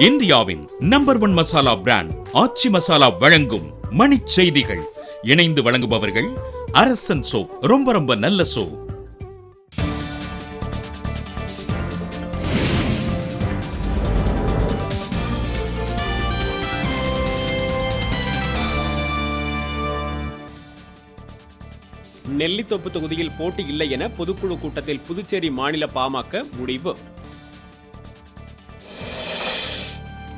இந்தியாவின் number 1 masala brand ஆச்சி மசாலா வழங்கும் மணிச் செய்திகள். இணைந்து வழங்குபவர்கள் அரசன் சோப். ரொம்ப ரொம்ப நல்ல சோப். நெல்லித்தோப்பு தொகுதியில் போட்டி இல்லை என பொதுக்குழு கூட்டத்தில் புதுச்சேரி மாநில பாமக முடிவு.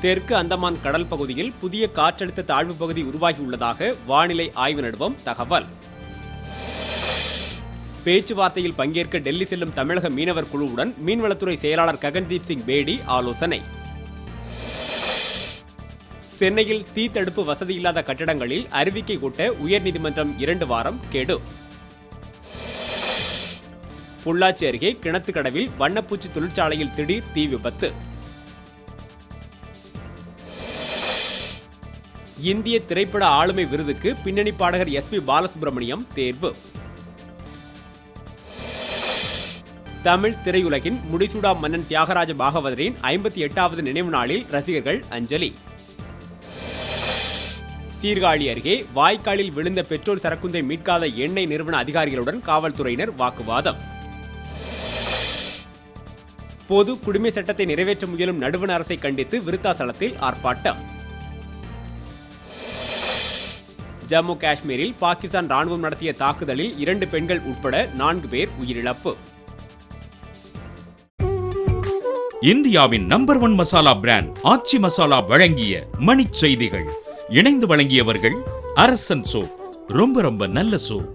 தெற்கு அந்தமான் கடல் பகுதியில் புதிய காற்றழுத்த தாழ்வு பகுதி உருவாகியுள்ளதாக வானிலை ஆய்வு நிறுவனம் தகவல். பேச்சுவார்த்தையில் பங்கேற்க டெல்லி செல்லும் தமிழக மீனவர் குழுவுடன் மீன்வளத்துறை செயலாளர் ககன்தீப் சிங் பேடி ஆலோசனை. சென்னையில் தீ தடுப்பு வசதியில்லாத கட்டடங்களில் அறிவிக்கை கூட்ட உயர்நீதிமன்றம் 2 வாரம் கெடு. பொள்ளாச்சி அருகே கிணத்துக்கடவில் வண்ணப்பூச்சி தொழிற்சாலையில் திடீர் தீ விபத்து. இந்திய திரைப்பட ஆளுமை விருதுக்கு பின்னணி பாடகர் SP பாலசுப்ரமணியம் தேர்வு. தமிழ் திரையுலகின் முடிசூடா மன்னன் தியாகராஜ பாகவதரின் 58வது நினைவு நாளில் ரசிகர்கள் அஞ்சலி. சீர்காழி அருகே வாய்க்காலில் விழுந்த பெட்ரோல் சரக்குந்தை மீட்காத எண்ணெய் நிறுவன அதிகாரிகளுடன் காவல்துறையினர் வாக்குவாதம். பொது குடிமை சட்டத்தை நிறைவேற்ற முயலும் நடுவண் அரசை கண்டித்து விருத்தாசலத்தில் ஆர்ப்பாட்டம். ஜம்மு காஷ்மீரில் பாகிஸ்தான் ராணுவம் நடத்திய தாக்குதலில் 2 பெண்கள் உட்பட 4 பேர் உயிரிழப்பு. இந்தியாவின் நம்பர் 1 மசாலா பிராண்ட் ஆச்சி மசாலா வழங்கிய மணிச் செய்திகள். இணைந்து வழங்கியவர்கள் அரசன் சோப். ரொம்ப ரொம்ப நல்ல சோப்.